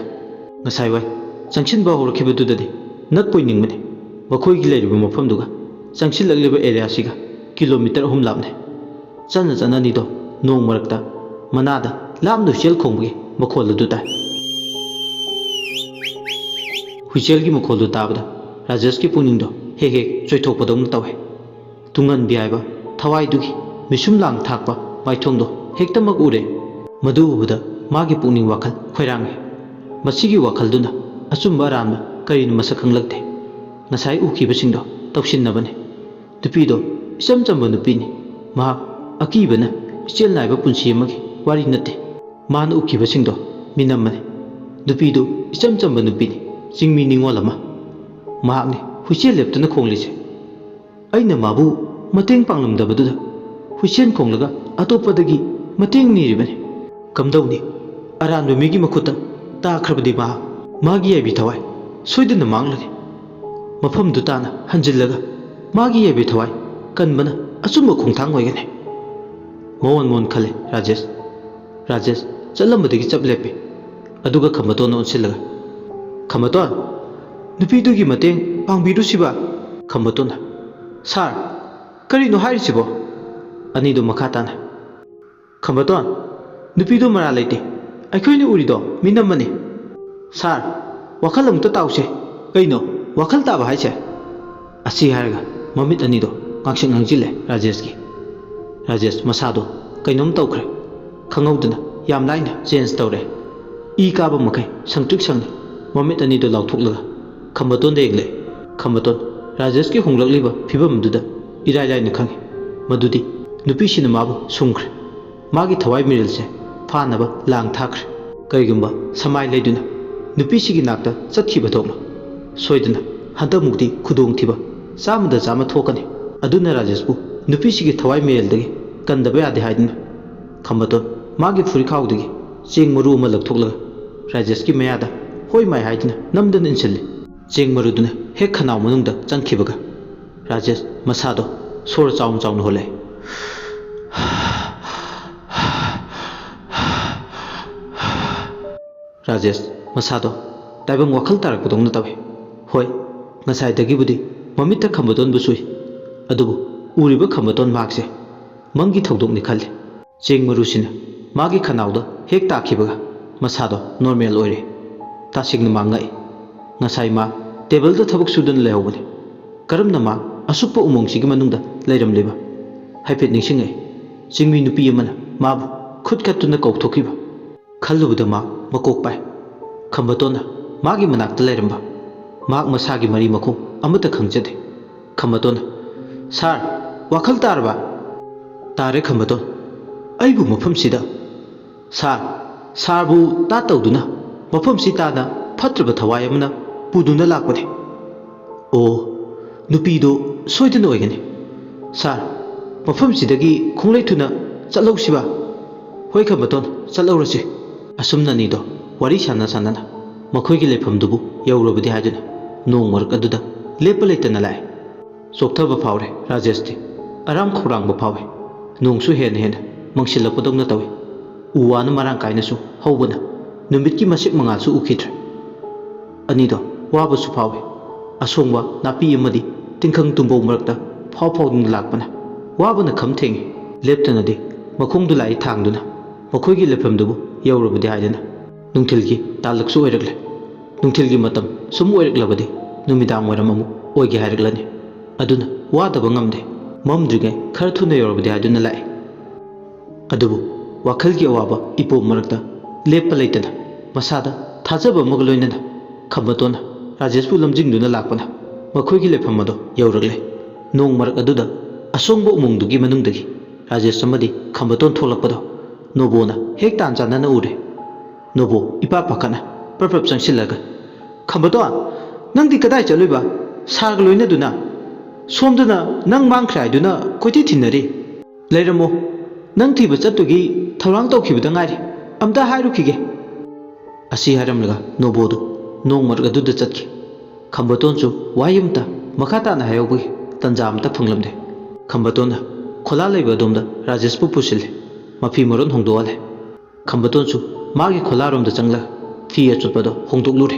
ꯉꯁꯥꯏ ꯋꯥꯏ ꯆꯪꯁꯤꯟꯕ ꯍꯧꯔꯛꯈꯤꯕꯗꯨꯗꯗꯤ ꯅꯛꯄꯣꯏ ꯅꯤꯡꯕꯅꯤ꯫ ꯃꯈꯣꯏꯒꯤ ꯂꯩꯔꯤꯕ ꯃꯐꯝꯗꯨꯒ ꯆꯪꯁꯤꯜꯂꯛꯂꯤꯕ ꯑꯦꯔꯤꯌꯥꯁꯤꯒ ꯀꯤꯂꯣꯃꯤꯇꯔ 3 ꯂꯥꯞꯅꯩ꯫ ꯆꯠꯅ ꯆꯠꯅꯅꯤꯗꯣ ꯅꯣꯡ ꯃꯔꯛꯇ ꯃꯅꯥꯗ ꯂꯥꯞꯅ ꯍꯨꯏꯆꯦꯜ ꯈꯣꯡꯕꯒꯤ ꯃꯈꯣꯜ ꯑꯗꯨ ꯇꯥꯏ꯫ ꯍꯨꯏꯆꯦꯜꯒꯤ ꯃꯈꯣꯜꯗꯨ ꯇꯥꯕꯗ ꯔꯥꯖꯦꯁꯀꯤ ꯄꯨꯛꯅꯤꯡꯗꯣ ꯍꯦꯛ ꯍꯦꯛ ꯆꯣꯏꯊꯣꯛꯄꯗꯧꯅ ꯇꯧꯏ꯫ ꯇꯨꯡꯍꯟꯕꯤ ꯍꯥꯏꯕ ꯊꯋꯥꯏꯗꯨꯒꯤ ꯃꯤꯁꯨꯝ ꯂꯥꯡ ꯊꯥꯛꯄ ꯃꯥꯏꯊꯣꯡꯗꯣ ꯍꯦꯛꯇꯃꯛ ꯎꯔꯦ꯫ ꯃꯗꯨ ꯎꯕꯗ ꯃꯥꯒꯤ ꯄꯨꯛꯅꯤꯡ ꯋꯥꯈꯜ ꯈꯣꯏꯔꯥꯡꯉꯤ꯫ ꯃꯁꯤꯒꯤ ꯋꯥꯈꯜꯗꯨꯅ ꯑꯆꯨꯝꯕ ꯑꯔꯥꯟꯕ ꯀꯔꯤꯅꯣ ꯃꯁꯛ ꯈꯪꯂꯛꯇꯦ꯫ ꯉꯁꯥꯏ ꯎꯈꯤꯕꯁꯤꯡꯗꯣ ꯇꯧꯁꯤꯟꯅꯕꯅꯤ꯫ ꯅꯨꯄꯤꯗꯣ ꯏꯆꯝ ꯆꯝꯕ ꯅꯨꯄꯤꯅꯤ꯫ ꯃꯍꯥꯛ ꯑꯀꯤꯕꯅ ꯏꯆꯦꯜ ꯅꯥꯏꯕ ꯄꯨꯟꯁꯤ ꯑꯃꯒꯤ ꯋꯥꯔꯤ ꯅꯠꯇꯦ꯫ ꯃꯥꯅ ꯎꯈꯤꯕꯁꯤꯡꯗꯣ ꯃꯤꯅꯝꯕꯅꯤ꯫ ꯅꯨꯄꯤꯗꯨ ꯏꯆꯝ ꯆꯝꯕ ꯅꯨꯄꯤꯅꯤ, ꯆꯤꯡꯃꯤ ꯅꯤꯡꯉꯣꯜ ꯑꯃ꯫ ꯃꯍꯥꯛꯅꯤ ꯍꯨꯏꯆꯦꯜ ꯂꯦꯞꯇꯨꯅ ꯈꯣꯡꯂꯤꯁꯦ꯫ ꯑꯩꯅ ꯃꯥꯕꯨ ꯃꯇꯦꯡ ꯄꯥꯡꯂꯝꯗꯕꯗꯨꯗ ꯍꯨꯏꯆꯦꯜ ꯈꯣꯡꯂꯒ ꯑꯇꯣꯞꯄꯗꯒꯤ ꯃꯇꯦꯡ ꯅꯤꯔꯤꯕꯅꯤ꯫ ꯀꯝꯗꯧꯅꯤ, ꯑꯔꯥꯟꯕ ꯃꯤꯒꯤ ꯃꯈꯨꯠꯇ ꯇꯥꯈ꯭ꯔꯕꯗꯤ ꯃꯥꯒꯤ ꯌꯥꯏꯕꯤ ꯊꯋꯥꯏ ꯁꯣꯏꯗꯅ ꯃꯥꯡꯂꯅꯤ꯫ ꯃꯐꯝꯗꯨ ꯇꯥꯅ ꯍꯟꯖꯤꯜꯂꯒ ꯃꯥꯒꯤ ꯌꯥꯏꯕꯤ ꯊꯋꯥꯏ ꯀꯟꯕꯅ ꯑꯆꯨꯝꯕ ꯈꯣꯡꯊꯥꯡ ꯑꯣꯏꯒꯅꯤ꯫ ꯃꯣꯟ ꯃꯣꯟ ꯈꯜꯂꯦ ꯔꯥꯖꯦꯁ ꯆꯠꯂꯝꯕꯗꯒꯤ ꯆꯞ ꯂꯦꯞꯄꯤ꯫ ꯑꯗꯨꯒ ꯈꯝꯕꯇꯣꯟꯅ ꯑꯣꯟꯁꯤꯜꯂꯒ "ꯈꯝꯕꯇꯣꯟ, ꯅꯨꯄꯤꯗꯨꯒꯤ ꯃꯇꯦꯡ ꯄꯥꯡꯕꯤꯔꯨꯁꯤꯕ"꯫ ꯈꯝꯕꯇꯣꯟꯅ "ꯁꯥꯔ, ꯀꯔꯤꯅꯣ ꯍꯥꯏꯔꯤꯁꯤꯕꯣ"꯫ ꯑꯅꯤꯗꯨ ꯃꯈꯥ ꯇꯥꯅ "ꯈꯝꯕꯇꯣꯟ, ꯅꯨꯄꯤꯗꯨ ꯃꯔꯥꯜ ꯂꯩꯇꯦ꯫ ꯑꯩꯈꯣꯏꯅ ꯎꯔꯤꯗꯣ ꯃꯤꯅꯝꯕꯅꯤ꯫ ꯁꯥꯔ, ꯋꯥꯈꯜ ꯑꯃꯨꯛꯇ ꯇꯥꯎꯁꯦ"꯫ "ꯀꯩꯅꯣ ꯋꯥꯈꯜ ꯇꯥꯕ ꯍꯥꯏꯁꯦ"꯫ ꯑꯁꯤ ꯍꯥꯏꯔꯒ ꯃꯃꯤꯠ ꯑꯅꯤꯗꯣ ꯉꯥꯡꯁꯪ ꯉꯥꯡꯁꯤꯜꯂꯦ ꯔꯥꯖꯦꯁꯀꯤ꯫ ꯔꯥꯖꯦꯁ ꯃꯁꯥꯗꯣ ꯀꯩꯅꯣꯝ ꯇꯧꯈ꯭ꯔꯦ꯫ ꯈꯪꯍꯧꯗꯅ ꯌꯥꯝ ꯂꯥꯏꯅ ꯆꯦꯟꯖ ꯇꯧꯔꯦ꯫ ꯏ ꯀꯥꯕ ꯃꯈꯩ ꯁꯪꯇ꯭ꯔꯤꯛ ꯁꯪꯅꯤ ꯃꯃꯤꯠ ꯑꯅꯤꯗꯣ ꯂꯥꯎꯊꯣꯛꯂꯒ ꯈꯝꯕꯇꯣꯟꯗ ꯌꯦꯡꯂꯛꯏ꯫ ꯈꯝꯕꯇꯣꯟ ꯔꯥꯖꯦꯁꯀꯤ ꯍꯣꯡꯂꯛꯂꯤꯕ ꯐꯤꯕꯝ ꯑꯗꯨꯗ ꯏꯔꯥꯏ ꯂꯥꯏꯅ ꯈꯪꯉꯤ ꯃꯗꯨꯗꯤ ꯅꯨꯄꯤꯁꯤꯅ ꯃꯥꯕꯨ ꯁꯨꯝꯈ꯭ꯔꯦ꯫ ꯃꯥꯒꯤ ꯊꯋꯥꯏ ꯃꯤꯔꯤꯜꯁꯦ ꯐꯥꯅꯕ ꯂꯥꯡ ꯊꯥꯈ꯭ꯔꯦ ꯀꯔꯤꯒꯨꯝꯕ ꯁꯃꯥꯏ ꯂꯩꯗꯨꯅ ꯅꯨꯄꯤꯁꯤꯒꯤ ꯅꯥꯛꯇ ꯆꯠꯈꯤꯕ ꯊꯣꯛꯂꯣ ꯁꯣꯏꯗꯅ ꯍꯟꯗꯛꯃꯨꯛꯇꯤ ꯈꯨꯗꯣꯡꯊꯤꯕ ꯆꯥꯝꯃꯗ ꯆꯥꯝꯃ ꯊꯣꯛꯀꯅꯤ ꯑꯗꯨꯅ ꯔꯥꯖꯦꯁꯄꯨ ꯅꯨꯄꯤꯁꯤꯒꯤ ꯊꯋꯥꯏ ꯃꯌꯦꯜꯗꯒꯤ ꯀꯟꯗꯕ ꯌꯥꯗꯦ ꯍꯥꯏꯗꯨꯅ ꯈꯝꯕꯇꯣꯟ ꯃꯥꯒꯤ ꯐꯨꯔꯤꯈꯥꯎꯗꯒꯤ ꯆꯦꯡ ꯃꯔꯨ ꯑꯃ ꯂꯧꯊꯣꯛꯂꯒ ꯔꯥꯖꯦꯁꯀꯤ ꯃꯌꯥꯗ ꯍꯣꯏ ꯃꯥꯏ ꯍꯥꯏꯗꯨꯅ ꯅꯝꯗꯅ ꯏꯟꯁꯤꯜꯂꯤ ꯆꯦꯡ ꯃꯔꯨꯗꯨꯅ ꯍꯦꯛ ꯈꯅꯥꯎ ꯃꯅꯨꯡꯗ ꯆꯪꯈꯤꯕꯒ ꯔꯥꯖꯦꯁ ꯃꯁꯥꯗꯣ ꯁꯣꯔ ꯆꯥꯎꯅ ꯆꯥꯎꯅ ꯍꯣꯜꯂꯛꯏ ꯔꯥꯖꯦꯁ ꯃꯁꯥꯗꯣ ꯇꯥꯏꯕꯪ ꯋꯥꯈꯜ ꯇꯥꯔꯛꯄꯗꯧꯅ ꯇꯧꯏ ꯍꯣꯏ ꯉꯁꯥꯏꯗꯒꯤꯕꯨꯗꯤ ꯃꯃꯤꯠꯇ ꯈꯝꯕꯇꯣꯟꯕꯨ ꯁꯨꯏ ꯑꯗꯨꯕꯨ ꯎꯔꯤꯕ ꯈꯝꯕꯇꯣꯟ ꯃꯍꯥꯛꯁꯦ ꯃꯪꯒꯤ ꯊꯧꯗꯣꯛꯅꯤ ꯈꯜꯂꯤ ꯆꯦꯡ ꯃꯔꯨꯁꯤꯅ ꯃꯥꯒꯤ ꯈꯅꯥꯎꯗ ꯍꯦꯛ ꯇꯥꯈꯤꯕꯒ ꯃꯁꯥꯗꯣ ꯅꯣꯔꯃꯦꯜ ꯑꯣꯏꯔꯦ ꯇꯁꯦꯡꯅ ꯃꯥ ꯉꯛꯏ ꯉꯁꯥꯏ ꯃꯥ ꯇꯦꯕꯜꯗ ꯊꯕꯛ ꯁꯨꯗꯨꯅ ꯂꯩꯍꯧꯕꯅꯤ ꯀꯔꯝꯅ ꯃꯥ ꯑꯁꯨꯛꯄ ꯎꯃꯪꯁꯤꯒꯤ ꯃꯅꯨꯡꯗ ꯂꯩꯔꯝꯂꯤꯕ ꯍꯥꯏꯐꯦꯠ ꯅꯤꯡꯁꯤꯡꯉꯛꯏ ꯆꯤꯡꯃꯤ ꯅꯨꯄꯤ ꯑꯃꯅ ꯃꯥꯕꯨ ꯈꯨꯠ ꯀꯠꯇꯨꯅ ꯀꯧꯊꯣꯛꯈꯤꯕ ꯈꯜꯂꯨꯕꯗ ꯃꯥ ꯃꯀꯣꯛ ꯄꯥꯏ ꯈꯝꯕꯇꯣꯟꯅ ꯃꯥꯒꯤ ꯃꯅꯥꯛꯇ ꯂꯩꯔꯝꯕ ꯃꯍꯥꯛ ꯃꯁꯥꯒꯤ ꯃꯔꯤ ꯃꯈꯣꯡ ꯑꯃꯠꯇ ꯈꯪꯖꯗꯦ ꯈꯝꯕꯇꯣꯟꯅ ꯁꯥꯔ ꯋꯥꯈꯜ ꯇꯥꯔꯕ ꯇꯥꯔꯦ ꯈꯝꯕꯇꯣꯟ ꯑꯩꯕꯨ ꯃꯐꯝꯁꯤꯗ ꯁꯥꯔꯕꯨ ꯇꯥ ꯇꯧꯗꯨꯅ ꯃꯐꯝꯁꯤ ꯇꯥꯅ ꯐꯠꯇ꯭ꯔꯕ ꯊꯋꯥꯏ ꯑꯃꯅ ꯄꯨꯗꯨꯅ ꯂꯥꯛꯄꯅꯤ ꯑꯣ ꯅꯨꯄꯤꯗꯣ ꯁꯣꯏꯗꯅ ꯑꯣꯏꯒꯅꯤ ꯁꯥꯔ ꯃꯐꯝꯁꯤꯗꯒꯤ ꯈꯣꯡꯂꯩ ꯊꯨꯅ ꯆꯠꯍꯧꯁꯤꯕ ꯍꯣꯏ ꯈꯝꯕꯇꯣꯟ ꯆꯠꯍꯧꯔꯁꯤ ꯑꯁꯨꯝꯅꯅꯤꯗꯣ ꯋꯥꯔꯤ ꯁꯥꯟꯅ ꯃꯈꯣꯏꯒꯤ ꯂꯩꯐꯝꯗꯨꯕꯨ ꯌꯧꯔꯕꯗꯤ ꯍꯥꯏꯗꯨꯅ ꯅꯣꯡ ꯃꯔꯛ ꯑꯗꯨꯗ ꯂꯦꯞꯄ ꯂꯩꯇꯅ ꯂꯥꯛꯑꯦ ꯆꯣꯛꯊꯕ ꯐꯥꯎꯔꯦ ꯔꯥꯖꯦꯁꯇꯤ ꯑꯔꯥꯝ ꯈꯧꯔꯥꯡꯕ ꯐꯥꯎꯏ ꯅꯣꯡꯁꯨ ꯍꯦꯟꯅ ꯃꯪꯁꯤꯜꯂꯛꯄꯗꯧꯅ ꯇꯧꯏ ꯎ ꯋꯥꯅ ꯃꯔꯥꯡ ꯀꯥꯏꯅꯁꯨ ꯍꯧꯕꯅ ꯅꯨꯃꯤꯠꯀꯤ ꯃꯁꯦꯛ ꯃꯉꯥꯜꯁꯨ ꯎꯈꯤꯗ꯭ꯔꯦ ꯑꯅꯤꯗꯣ ꯋꯥꯕꯁꯨ ꯐꯥꯎꯏ ꯑꯁꯣꯡꯕ ꯅꯥꯄꯤ ꯑꯃꯗꯤ ꯇꯤꯡꯈꯪ ꯇꯨꯝꯕꯧ ꯃꯔꯛꯇ ꯐꯥꯎꯗꯨꯅ ꯂꯥꯛꯄꯅ ꯋꯥꯕꯅ ꯈꯝ ꯊꯦꯡꯉꯤ ꯂꯦꯞꯇꯅꯗꯤ ꯃꯈꯣꯡꯗꯨ ꯂꯥꯛꯏ ꯊꯥꯡꯗꯨꯅ ꯃꯈꯣꯏꯒꯤ ꯂꯩꯐꯝꯗꯨꯕꯨ ꯌꯧꯔꯕꯗꯤ ꯍꯥꯏꯗꯅ ꯅꯨꯡꯊꯤꯜꯒꯤ ꯇꯥꯂꯛꯁꯨ ꯑꯣꯏꯔꯛꯂꯦ ꯅꯨꯡꯊꯤꯜꯒꯤ ꯃꯇꯝ ꯁꯨꯝ ꯑꯣꯏꯔꯛꯂꯕꯗꯤ ꯅꯨꯃꯤꯗꯥꯡ ꯋꯥꯏꯔꯝ ꯑꯃꯨꯛ ꯑꯣꯏꯒꯦ ꯍꯥꯏꯔꯛꯂꯅꯤ ꯑꯗꯨꯅ ꯋꯥꯗꯕ ꯉꯝꯗꯦ ꯃꯝꯗ꯭ꯔꯤꯉꯩ ꯈꯔ ꯊꯨꯅ ꯌꯧꯔꯕꯗꯤ ꯍꯥꯏꯗꯨꯅ ꯂꯥꯛꯏ ꯑꯗꯨꯕꯨ ꯋꯥꯈꯜꯒꯤ ꯑꯋꯥꯕ ꯏꯄꯣꯝ ꯃꯔꯛꯇ ꯂꯦꯞꯄ ꯂꯩꯇꯅ ꯃꯁꯥꯗ ꯊꯥꯖꯕ ꯑꯃꯒ ꯂꯣꯏꯅꯅ ꯈꯝꯕꯇꯣꯟꯅ ꯔꯥꯖꯦꯁꯄꯨ ꯂꯝꯖꯤꯡꯗꯨꯅ ꯂꯥꯛꯄꯅ ꯃꯈꯣꯏꯒꯤ ꯂꯩꯐꯝ ꯑꯗꯣ ꯌꯧꯔꯛꯂꯦ ꯅꯣꯡ ꯃꯔꯛ ꯑꯗꯨꯗ ꯑꯁꯣꯡꯕ ꯎꯃꯪꯗꯨꯒꯤ ꯃꯅꯨꯡꯗꯒꯤ ꯔꯥꯖꯦꯁ ꯑꯃꯗꯤ ꯈꯝꯕꯇꯣꯟ ꯊꯣꯛꯂꯛꯄꯗꯣ ꯅꯣꯕꯣꯅ ꯍꯦꯛ ꯇꯥꯟ ꯆꯥꯟꯅꯅ ꯎꯔꯦ ꯅꯣꯕꯣ ꯏꯄꯥ ꯄꯥꯈꯠꯅ ꯄ꯭ꯔꯞ ꯆꯪꯁꯤꯜꯂꯒ ꯈꯝꯕꯇꯣꯟ ꯅꯪꯗꯤ ꯀꯗꯥꯏ ꯆꯠꯂꯨꯏꯕ ꯁꯥꯔꯒ ꯂꯣꯏꯅꯗꯨꯅ ꯁꯣꯝꯗꯅ ꯅꯪ ꯃꯥꯡꯈ꯭ꯔꯦ ꯍꯥꯏꯗꯨꯅ ꯀꯣꯏꯊꯤ ꯊꯤꯅꯔꯤ ꯂꯩꯔꯝꯃꯣ ꯅꯪ ꯊꯤꯕ ꯆꯠꯇꯨꯒꯤ ꯊꯧꯔꯥꯡ ꯇꯧꯈꯤꯕꯗ ꯉꯥꯏꯔꯤ ꯑꯝꯇ ꯍꯥꯏꯔꯨꯈꯤꯒꯦ ꯑꯁꯤ ꯍꯥꯏꯔꯝꯂꯒ ꯅꯣꯕꯣꯗꯨ ꯅꯣꯡ ꯃꯔꯛ ꯑꯗꯨꯗ ꯆꯠꯈꯤ ꯈꯝꯕꯇꯣꯟꯁꯨ ꯋꯥꯍꯩ ꯑꯃꯇ ꯃꯈꯥ ꯇꯥꯅ ꯍꯥꯏꯍꯧꯕꯒꯤ ꯇꯟꯖꯥ ꯑꯃꯇ ꯐꯪꯂꯝꯗꯦ ꯈꯝꯕꯇꯣꯟꯅ ꯈꯣꯂꯥ ꯂꯩꯕ ꯑꯗꯣꯝꯗ ꯔꯥꯖꯦꯁꯄꯨ ꯄꯨꯁꯤꯜꯂꯤ ꯃꯐꯤ ꯃꯔꯣꯟ ꯍꯣꯡꯗꯣꯛꯍꯜꯂꯦ ꯈꯝꯕꯇꯣꯟꯁꯨ ꯃꯥꯒꯤ ꯈꯣꯂꯥꯔꯣꯝꯗ ꯆꯪꯂꯒ ꯐꯤ ꯑꯆꯨꯠꯄꯗꯣ ꯍꯣꯡꯗꯣꯛꯂꯨꯔꯦ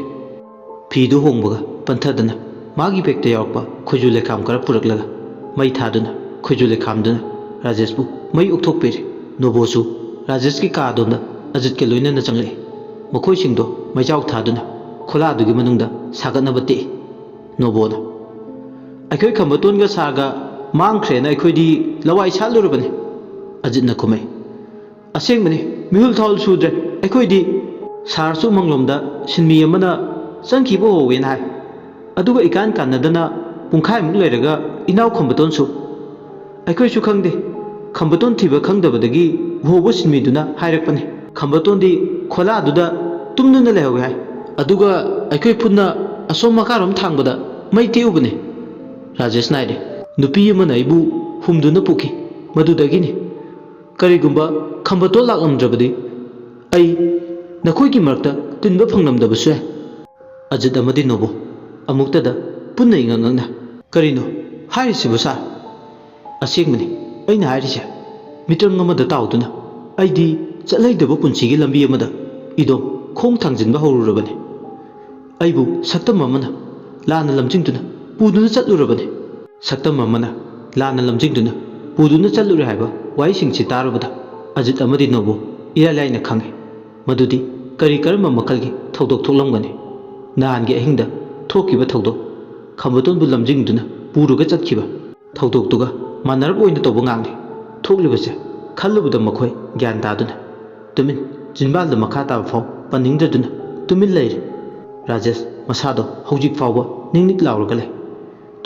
ꯐꯤꯗꯨ ꯍꯣꯡꯕꯒ ꯄꯟꯊꯗꯅ ꯃꯥꯒꯤ ꯕꯦꯛꯇ ꯌꯥꯎꯔꯛꯄ ꯈꯣꯏꯖꯨ ꯂꯩꯈꯥꯝ ꯈꯔ ꯄꯨꯔꯛꯂꯒ ꯃꯩ ꯊꯥꯗꯨꯅ ꯈꯣꯏꯖꯨ ꯂꯩꯈꯥꯝꯗꯨꯅ ꯔꯥꯖꯦꯁꯄꯨ ꯃꯩ ꯑꯣꯛꯊꯣꯛꯄꯤꯔꯤ ꯅꯣꯕꯣꯁꯨ ꯔꯥꯖꯦꯁꯀꯤ ꯀꯥ ꯑꯗꯣꯝꯗ ꯑꯖꯤꯠꯀ ꯂꯣꯏꯅꯅ ꯆꯪꯂꯛꯏ ꯃꯈꯣꯏꯁꯤꯡꯗꯣ ꯃꯩꯖꯥꯎ ꯊꯥꯗꯨꯅ ꯈꯣꯂꯥꯗꯨꯒꯤ ꯃꯅꯨꯡꯗ ꯁꯥꯒꯠꯅꯕ ꯇꯦꯛꯏ ꯅꯣꯕꯣꯅ ꯑꯩꯈꯣꯏ ꯈꯝꯕꯇꯣꯟꯒ ꯁꯥꯔꯒ ꯃꯥꯡꯈ꯭ꯔꯦꯅ ꯑꯩꯈꯣꯏꯗꯤ ꯂꯋꯥꯏ ꯁꯥꯠꯂꯨꯔꯕꯅꯤ ꯑꯖꯤꯠꯅ ꯈꯨꯝꯃꯩ ꯑꯁꯦꯡꯕꯅꯤ ꯃꯤꯍꯨꯜ ꯊꯥꯎꯜ ꯁꯨꯗ꯭ꯔꯦ ꯑꯩꯈꯣꯏꯗꯤ ꯁꯥꯔꯁꯨ ꯎꯃꯪꯂꯣꯝꯗ ꯁꯤꯟꯃꯤ ꯑꯃꯅ ꯆꯪꯈꯤꯕ ꯍꯧꯋꯦꯅ ꯍꯥꯏ ꯑꯗꯨꯒ ꯏꯀꯥꯟ ꯀꯥꯟꯅꯗꯅ ꯄꯨꯡꯈꯥꯏꯃꯨꯛ ꯂꯩꯔꯒ ꯏꯅꯥꯎ ꯈꯝꯕꯇꯣꯟꯁꯨ ꯑꯩꯈꯣꯏꯁꯨ ꯈꯪꯗꯦ ꯈꯝꯕꯇꯣꯟ ꯊꯤꯕ ꯈꯪꯗꯕꯗꯒꯤ ꯎꯍꯧꯕ ꯁꯤꯟꯃꯤꯗꯨꯅ ꯍꯥꯏꯔꯛꯄꯅꯤ ꯈꯝꯕꯇꯣꯟꯗꯤ ꯈꯣꯂꯥꯗꯨꯗ ꯇꯨꯝꯗꯨꯅ ꯂꯩꯍꯧꯋꯦ ꯍꯥꯏ ꯑꯗꯨꯒ ꯑꯩꯈꯣꯏ ꯄꯨꯟꯅ ꯑꯁꯣꯝ ꯃꯈꯥꯔꯣꯝ ꯊꯥꯡꯕꯗ ꯃꯩ ꯇꯦꯛꯎꯕꯅꯤ ꯔꯥꯖꯦꯁꯅ ꯍꯥꯏꯔꯦ ꯅꯨꯄꯤ ꯑꯃꯅ ꯑꯩꯕꯨ ꯍꯨꯝꯗꯨꯅ ꯄꯨꯈꯤ ꯃꯗꯨꯗꯒꯤꯅꯤ ꯀꯔꯤꯒꯨꯝꯕ ꯈꯝꯕꯇꯣꯟ ꯂꯥꯛꯂꯝꯗ꯭ꯔꯕꯗꯤ ꯑꯩ ꯅꯈꯣꯏꯒꯤ ꯃꯔꯛꯇ ꯇꯤꯟꯕ ꯐꯪꯂꯝꯗꯕꯁꯨ ꯌꯥꯏ ꯑꯖꯤꯠ ꯑꯃꯗꯤ ꯅꯣꯕꯣ ꯑꯃꯨꯛꯇꯗ ꯄꯨꯟꯅ ꯏꯉꯛꯉꯛꯅ ꯀꯔꯤꯅꯣ ꯍꯥꯏꯔꯤꯁꯤꯕꯨ ꯁꯥꯔ ꯑꯁꯦꯡꯕꯅꯤ ꯑꯩꯅ ꯍꯥꯏꯔꯤꯁꯦ ꯃꯤꯇ꯭ꯔꯪ ꯑꯃꯗ ꯇꯥꯎꯗꯨꯅ ꯑꯩꯗꯤ ꯆꯠꯂꯩꯗꯕ ꯄꯨꯟꯁꯤꯒꯤ ꯂꯝꯕꯤ ꯑꯃꯗ ꯏꯗꯣꯝ ꯈꯣꯡ ꯊꯥꯡꯖꯤꯟꯕ ꯍꯧꯔꯨꯔꯕꯅꯤ ꯑꯩꯕꯨ ꯁꯛꯇꯝ ꯑꯃꯅ ꯂꯥꯟꯅ ꯂꯝꯖꯤꯡꯗꯨꯅ ꯄꯨꯗꯨꯅ ꯆꯠꯂꯨꯔꯕꯅꯤ ꯁꯛꯇꯝ ꯑꯃꯅ ꯂꯥꯟꯅ ꯂꯝꯖꯤꯡꯗꯨꯅ ꯄꯨꯗꯨꯅ ꯆꯠꯂꯨꯔꯦ ꯍꯥꯏꯕ ꯋꯥꯍꯩꯁꯤꯡꯁꯤ ꯇꯥꯔꯨꯕꯗ ꯑꯖꯤꯠ ꯑꯃꯗꯤ ꯅꯣꯕꯣ ꯏꯔꯥꯏ ꯂꯥꯏꯅ ꯈꯪꯉꯤ ꯃꯗꯨꯗꯤ ꯀꯔꯝꯕ ꯃꯈꯜꯒꯤ ꯊꯧꯗꯣꯛ ꯊꯣꯛꯂꯝꯒꯅꯤ ꯅꯍꯥꯟꯒꯤ ꯑꯍꯤꯡꯗ ꯊꯣꯛꯈꯤꯕ ꯊꯧꯗꯣꯛ ꯈꯝꯕꯇꯣꯟꯕꯨ ꯂꯝꯖꯤꯡꯗꯨꯅ ꯄꯨꯔꯒ ꯆꯠꯈꯤꯕ ꯊꯧꯗꯣꯛꯇꯨꯒ ꯃꯥꯟꯅꯔꯞ ꯑꯣꯏꯅ ꯇꯧꯕ ꯉꯥꯡꯂꯤ ꯊꯣꯛꯂꯤꯕꯁꯦ ꯈꯜꯂꯨꯕꯗ ꯃꯈꯣꯏ ꯒ꯭ꯌꯥꯟ ꯇꯥꯗꯨꯅ ꯇꯨꯃꯤꯟ ꯆꯤꯟꯕꯥꯜꯗ ꯃꯈꯥ ꯇꯥꯕ ꯐꯥꯎ ꯄꯟꯅꯤꯡꯗꯗꯨꯅ ꯇꯨꯃꯤꯟ ꯂꯩꯔꯤ ꯔꯥꯖꯦꯁ ꯃꯁꯥꯗꯣ ꯍꯧꯖꯤꯛ ꯐꯥꯎꯕ ꯅꯤꯛ ꯂꯥꯎꯔꯒ ꯂꯩ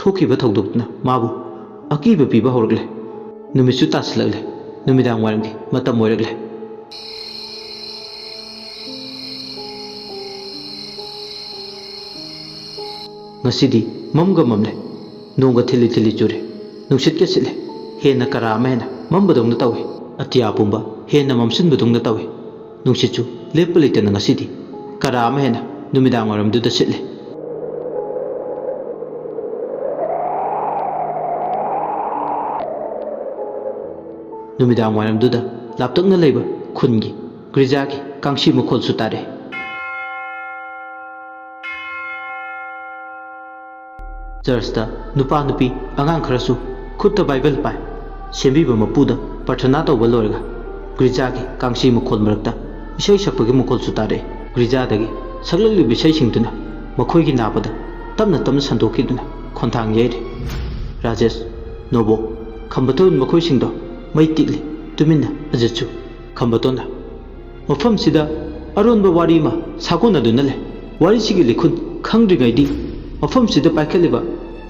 ꯊꯣꯛꯈꯤꯕ ꯊꯧꯗꯣꯛꯇꯨꯅ ꯃꯥꯕꯨ ꯑꯀꯤꯕ ꯄꯤꯕ ꯍꯧꯔꯛꯂꯦ ꯅꯨꯃꯤꯠꯁꯨ ꯇꯥꯁꯤꯜꯂꯛꯂꯦ ꯅꯨꯃꯤꯗꯥꯡ ꯋꯥꯏꯔꯝꯒꯤ ꯃꯇꯝ ꯑꯣꯏꯔꯛꯂꯦ ngasi mamga mamle nongga thili thili chure nungsit ke sile hena kara ama hena mambadong na tawe atia pumba hena mamsin budong na tawe nungsit chu lepalite na ngasi kara ama hena numidang waram du da sile numidang waram du da laptak na leiba khungi grijagi kangshi mukhol su tare चर्चता नुपा नुपी आंगां खरसु खुद Bible पाए सेंबीब मपुदा प्रार्थना तौब लोरगा गिरजागी कांसी मुखोल मरक्ता इसै सकपगी मुखोल सुतारे गिरजादगी सकलली बिसै सिंगदुना मखोइगी नाबदा तमना तमना संदोखिदुना खोंथांग येरे राजेश नोबो खंबतोन मखोइ सिंगदो मै तिकली तुमिना अजचु खंबतोना मफम सिदा अरोनबा वारी मा साकोनादुना ले वारी सिगी लिखुन खंग्रिगैदी मफम सिदा पाइखलिबा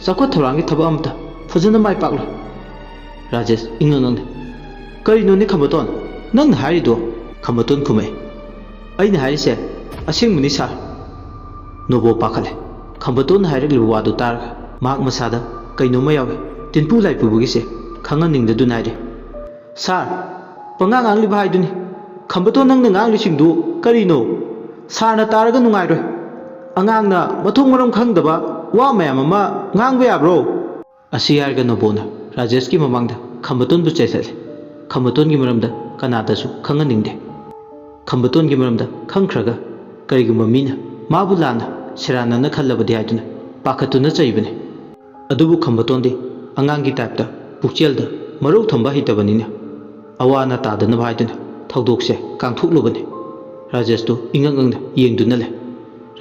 चाखोट थौरांगी थबक अमता फजना माइ पाकलो राजेश इंगंगंने करिनोने खंबतोन नंग हारिदो खंबतोन खुमै अइना हारिसे असेंगमुनि सार नोबो पाखले खंबतोन हारिगलिबा वादो तारगा माक मसादा कइनोमा यावे तिनपु लाइपुबुगिसे खंगनिंगदु नाइरे सार पंगा ngangliba haiduni खंबतोन नंगना nganglisindu करिनो सारना तारगा नुंगाइरोय अंगांगना मथोंग मरम खंगदबा वा मैम अमा ngang याब्रो असी यारगा नोबोना राजेश की ममांगदा खंबतोन बु चैसले खंबतोन की मरमदा कनादसु खंगनिंगदे खंबतोन की मरमदा खंगख्रगा करिगुम मीना माबु लाना सिरानना खल्लबदि हाइदुना पाखतुना चैबने अदुबु खंबतोनदि अंगांगी टाइपता पुक्चेलदा मरौ थंबा हितबनिना अवाना तादना भाइदुना थौदोकसे कांथुकलुबने राजेश तो इंगंगंदा येंगदुना ले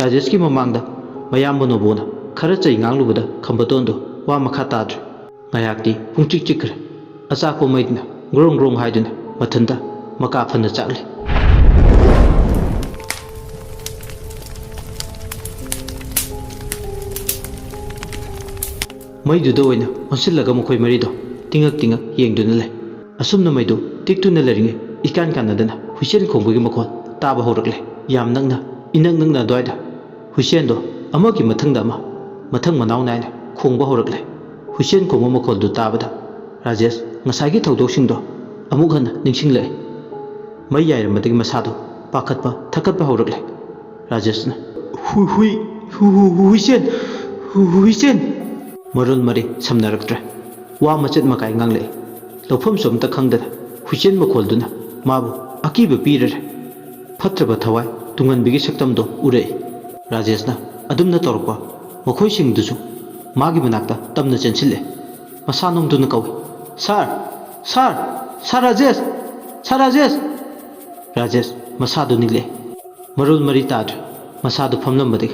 राजेश की ममांगदा मयाम नोबोना खरा चै nganglubada खंबतोन दो वा मखा ताद्रे ngayakti pungchik chikre achako maidna grong grong haiduna mathanda maka phana chakle maidu do oina onsillaga mokoi marido tingak tingak yengduna le asumna maidu tiktuna leringe ikan kanadana husen khongbugi makhol taba horakle yam nangna inang nangna doida husen do amaki mathangda ma mathang manaw naina khongba horakle Hussain को मखोल दु ताबदा राजेश ngसागी थौदोसिंग दो अमुक हन निंगसिंगले मै याइरमदगी मसादो पाखतपा थकतपा होरगले राजेश न हुसैन मरुल मरे समनरक्त्रे वा मचत मकाई ngangle लौफम सोमता खंगदना Hussain मखोल दुना माबु अकीब पीरे फत्रबा थवाय तुंगनबिगी सक्तम दो उरे राजेश न अदुमना तोरपा मखोय सिंग दुसु मागी मनाक्ता तमना चेंसिले मसानोम दुना कौ सर राजेश मसादु निले मरुल मरी ताद मसादु फमलमबदि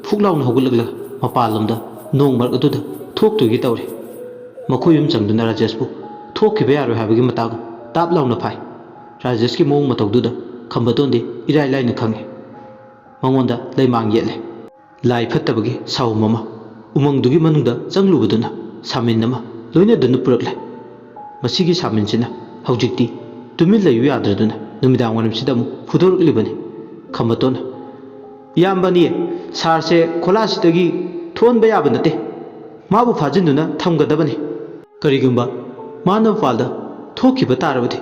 फुकलाउन होगुलगला मपालमदा नोंग मर अदुदा थोक्तुगी तौरे मखोयुम चंगदुना राजेशबु थोकिबे यारो हाबगी मताग ताप लाउना फाइ राजेश की मोंग मतौदुदा खंबतोंदि इराय लाइना खंगे मंगोंदा लैमांग येले लाई फत्तबगी साउ ममा उमंगदुगी मनुंगदा चंगलुबदुना सामिन नमा लोइना दुनु पुरकले मसिगी सामिनसिना हौजिक्ति तुमिल लयु याद्रदुना नुमिदांग वनमसिदा मु फुदोरकलिबनि खंबतोन यामबनि सारसे खोलासिदगी थोनबा याब नते माबु फाजिन्दुना थमगदबनि करिगुंबा मानव पालदा थोकिबा तारबदि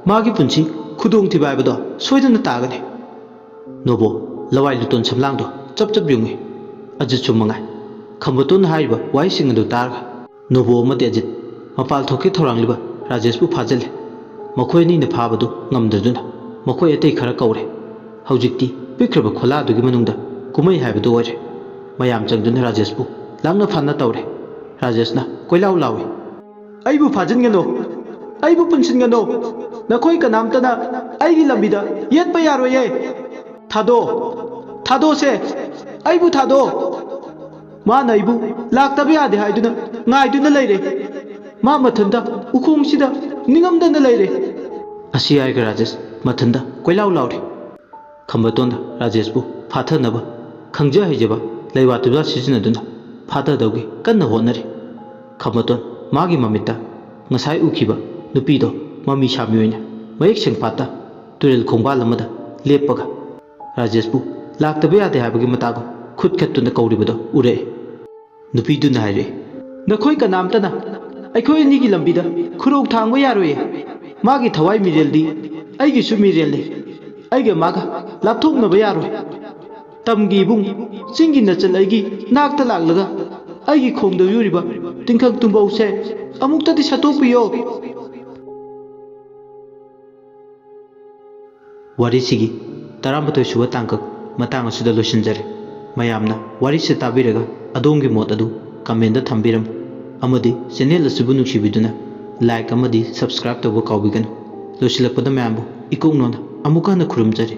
मागी पुंसी खुदोंग थिबायबदो सोइदना तागनि नोबो लवाइ लुतोन समलांगदो चप चप युंगे अजित चुमंगाय खंबतोन हाइबा वाइसिंग अदु तारगा नोबो अमदि अजित मपाल थोके थौरांगलिबा राजेशबु फाजले मखोयनी न फाबदु ngamdaduna मखोय अतै खरा कौरे हौजिक्ति पिक्रबा खोलादुगी मनुंगदा कुमै हाइबदु ओरे मयाम चंगदुना राजेशबु लांगना फाना तौरे राजेशना कोइलाउ लावे आइबु फाजिनगनो आइबु पुनसिनगनो नखोय कनामतना आइगी लंबिदा येतपा यारोये थादो से आइबु थादो मा नाइबु लाक्तबा यादे हाइदुना ngaiduna leire मा मथंदा उखोंगसिदा निंगमदना लेरे असी आइगा राजेश मथंदा कोइलाउ लाउरे खंबतोंदा राजेशबु फाथनबा खंगजा हैजबा लैवातुबा सिजनदुना फाथदौगे कन्न होनरे खंबतोन मागी ममिता ngасai उखिबा नुपीदो ममी सामी ओइना मयेक सेंगपाता तुरेल खोंबाल अमदा लेपगा राजेशबु लाक्तबा यादे हाबगी मतागो खुद खत्तुना कौरिबदो उरे ꯅꯨꯄꯤꯗꯨꯅ ꯍꯥꯏꯔꯛꯏ, ꯅꯈꯣꯏ ꯀꯅꯥꯝꯇꯅ ꯑꯩꯈꯣꯏ ꯑꯅꯤꯒꯤ ꯂꯝꯕꯤꯗ ꯈꯨꯔꯧ ꯊꯥꯡꯕ ꯌꯥꯔꯣꯏꯌꯦ꯫ ꯃꯥꯒꯤ ꯊꯋꯥꯏ ꯃꯤꯔꯦꯜꯗꯤ ꯑꯩꯒꯤꯁꯨ ꯃꯤꯔꯦꯜꯅꯤ꯫ ꯑꯩꯒ ꯃꯥꯒ ꯂꯥꯞꯊꯣꯛꯅꯕ ꯌꯥꯔꯣꯏ꯫ ꯇꯝꯒꯤ ꯏꯕꯨꯡ, ꯆꯤꯡꯒꯤ ꯅꯆꯜ ꯑꯩꯒꯤ ꯅꯥꯛꯇ ꯂꯥꯛꯂꯒ ꯑꯩꯒꯤ ꯈꯣꯡꯗ ꯌꯨꯔꯤꯕ ꯇꯤꯡꯈꯪ ꯇꯨꯝꯕꯧꯁꯦ ꯑꯃꯨꯛꯇꯗꯤ ꯁꯠꯇꯣꯛꯄꯤꯌꯣ꯫ ꯋꯥꯔꯤꯁꯤꯒꯤ 11ꯁꯨꯕ ꯇꯥꯡꯀꯛ ꯃꯇꯥꯡ ꯑꯁꯤꯗ ꯂꯣꯏꯁꯤꯟꯖꯔꯦ꯫ ꯃꯌꯥꯝꯅ ꯋꯥꯔꯤꯁꯤ ꯇꯥꯕꯤꯔꯒ ꯑꯗꯣꯝꯒꯤ ꯃꯣꯠ ꯑꯗꯨ ꯀꯃꯦꯟꯗ ꯊꯝꯕꯤꯔꯝꯃꯨ ꯑꯃꯗꯤ ꯆꯦꯅꯦꯜ ꯑꯁꯤꯕꯨ ꯅꯨꯡꯁꯤꯕꯤꯗꯨꯅ ꯂꯥꯏꯛ ꯑꯃꯗꯤ ꯁꯕꯁꯀ꯭ꯔꯥꯏꯕ ꯇꯧꯕ ꯀꯥꯎꯕꯤꯒꯅꯨ꯫ ꯂꯣꯏꯁꯤꯜꯂꯛꯄꯗ ꯃꯌꯥꯝꯕꯨ ꯏꯀꯣꯛꯅꯣꯅ ꯑꯃꯨꯛ ꯍꯟꯅ ꯈꯨꯔꯨꯝꯖꯔꯤ꯫